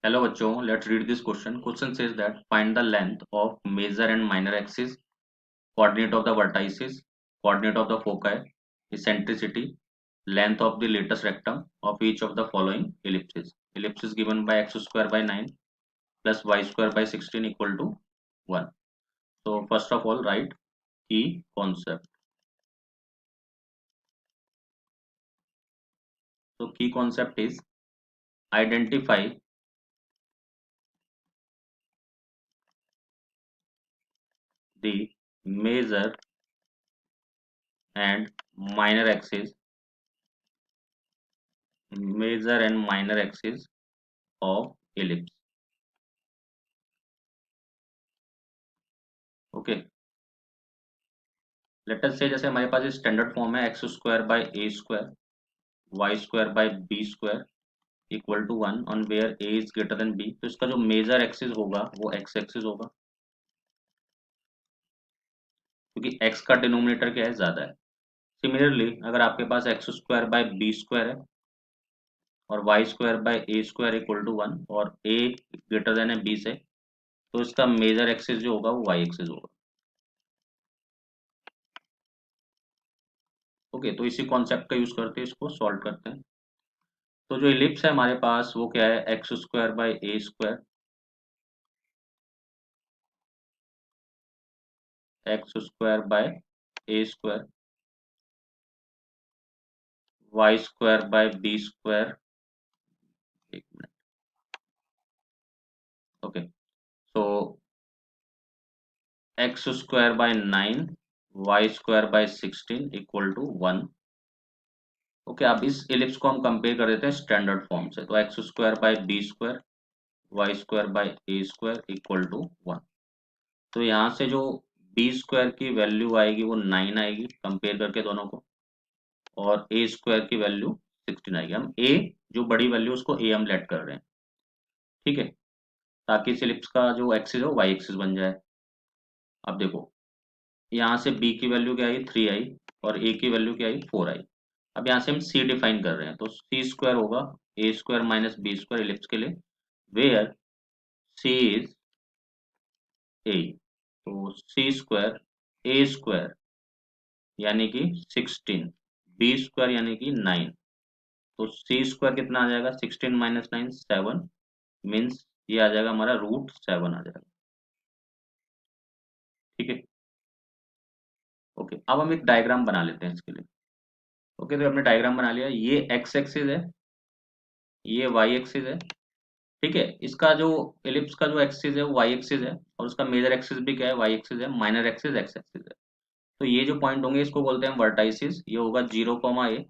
Hello बच्चों, let's read this question. Question says that find the length of major and minor axis, coordinate of the vertices, coordinate of the foci, eccentricity, length of the lattice rectum of each of the following ellipses. Ellipse is given by x square by 9 plus y square by 16 equal to 1. So first of all write key concept. So key concept is identify the major and minor axis, major and minor axis of ellipse. Okay. Let us say जैसे हमारे पास standard form है x square by A square Y square by B square equal to 1 on where a is greater than b. तो इसका जो major axis होगा वो x axis होगा, क्योंकि एक्स का डिनोमिनेटर क्या है, ज्यादा है। सिमिलरली अगर आपके पास X square by B square है और Y square by A square equal to 1 और ए ग्रेटर देन है बी से, तो इसका मेजर एक्सिस जो होगा वो वाई एक्सिस होगा। ओके, तो इसी कॉन्सेप्ट का यूज करते हैं, इसको सॉल्व करते हैं। तो जो इलिप्स है हमारे पास वो क्या है, x square by A square, X square by A square Y square by B square. एक मिनट। Okay, so X square by 9 Y square by 16 equal to 1। Okay, अब इस इलिप्स को हम कंपेयर कर देते हैं स्टैंडर्ड फॉर्म से। तो x square by B square Y square by A square equal to 1। तो यहाँ से जो बी स्क्वायर की वैल्यू आएगी वो 9 आएगी कंपेयर करके दोनों को, और ए स्क्वायर की वैल्यू 16 आएगी। हम ए जो बड़ी वैल्यू उसको ए हम लेट कर रहे हैं, ठीक है, ताकि इस इलिप्स का जो एक्सिस है वो वाई एक्सिस बन जाए। अब देखो, यहाँ से b की वैल्यू क्या आई, 3 आई, और a की वैल्यू क्या आई, 4 आई। अब यहाँ से हम c डिफाइन कर रहे हैं, तो सी स्क्वायर होगा A square minus B square ellipse के लिए, वेयर c इज a। तो सी स्क्वायर ए स्क्वायर यानी कि 16, बी स्क्वायर यानी कि 9। तो सी स्क्वायर कितना आ जाएगा, 16 माइनस 9 7, मीन्स ये आ जाएगा हमारा √7 आ जाएगा। ठीक है, ओके, अब हम एक डायग्राम बना लेते हैं इसके लिए। ओके, तो हमने डायग्राम बना लिया, ये एक्स एक्सिस है, ये वाई एक्सिस है। ठीक है, इसका जो एलिप्स का जो एक्सिस है वो वाई एक्सिस है, और उसका मेजर एक्सिस भी क्या है, वाई एक्सिस है, माइनर एक्सिस एक्स एक्सिस है। तो ये जो पॉइंट होंगे इसको बोलते हैं वर्टाइसिस। ये होगा 0, ए,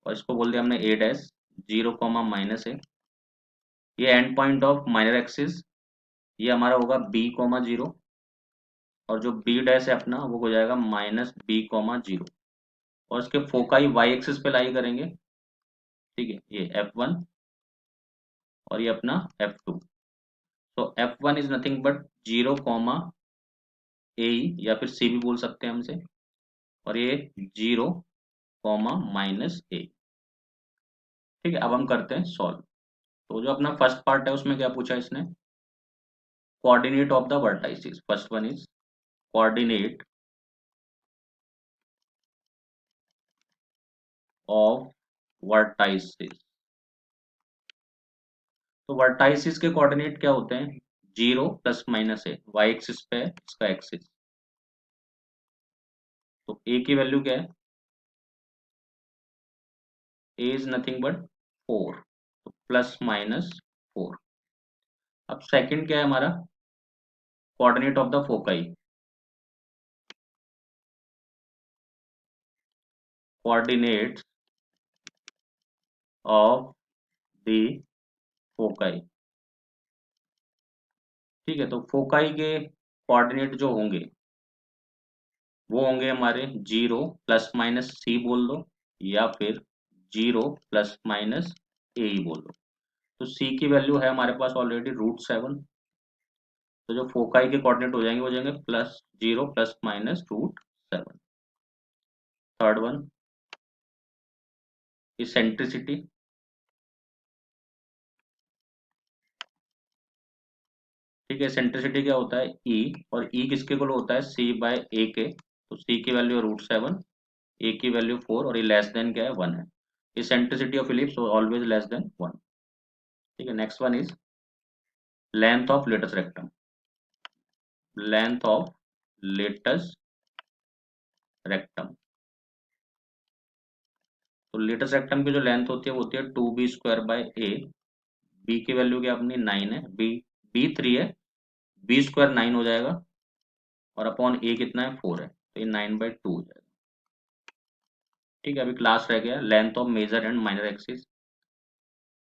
और इसको बोल दिया हमने ए डैश, 0, -ए। ये and point of minor axis, ये हमारा होगा b, 0, और जो बी डैश है अपना वो हो जाएगा -b, 0, और इसके फोकाई वाई एक्सिस पे लाई करेंगे। ठीक है, ये f1 और ये अपना f2। तो f1 इज नथिंग बट 0, ए, या फिर सी भी बोल सकते हैं हमसे, और ये 0, -ए। ठीक है, अब हम करते हैं सॉल्व। तो जो अपना फर्स्ट पार्ट है उसमें क्या पूछा है इसने, coordinate of the vertices. First one is coordinate of vertices. तो वर्टाइसिस के कोऑर्डिनेट क्या होते हैं, 0 ± ए, वाई एक्सिस पे है इसका एक्सिस। तो ए की वैल्यू क्या है, ए इज नथिंग बट 4, तो ±4। अब सेकंड क्या है हमारा, coordinate of the foci, coordinate of the foci. ठीक है, तो फोकाई के कोऑर्डिनेट जो होंगे वो होंगे हमारे 0 ± सी बोल दो, या फिर 0 ± ए ही बोल दो। तो सी की वैल्यू है हमारे पास ऑलरेडी √7। तो जो फोकाई के कोऑर्डिनेट हो जाएंगे वो जाएंगे +0 ± √7। थर्ड वन, इसेंट्रिसिटी, ठीक है, सेंट्रिसिटी क्या होता है ई, और ई किसके इक्वल होता है सी बाय ए के, तो सी की वैल्यू √7, ए की वैल्यू 4 और ये लेस देन क्या है 1 है, ये eccentricity of ellipse always less than 1। ठीक है, next one is length of latus rectum, length of latus rectum. तो लेटस रेक्टम की जो लेंथ होती है वो होती है 2b² बाय ए, बी की वैल्यू क्या अपनी 9 है, बी 3 है, b² 9 हो जाएगा और अपॉन ए कितना है 4 है, तो ये 9/2 हो जाएगा। ठीक है, अभी क्लास रह गया length of major and minor axis.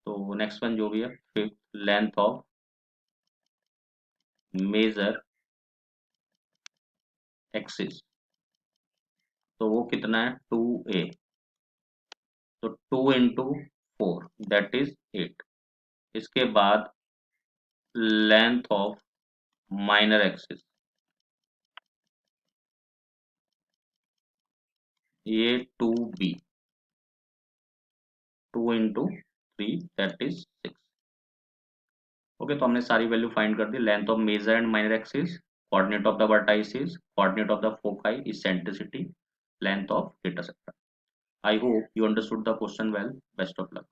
तो नेक्स्ट वन जो भी है fifth, length of major axis, तो वो कितना है 2a, तो 2 × 4 दैट इज 8। इसके बाद लेंथ ऑफ माइनर एक्सिस, ये 2b, 2 × 3 दैट इज 6। ओके, तो हमने सारी वैल्यू फाइंड कर दी, length of major and minor axis, coordinate of the vertices, coordinate of the foci, eccentricity, length of डेटा rectum. I hope you understood the question well. Best of luck.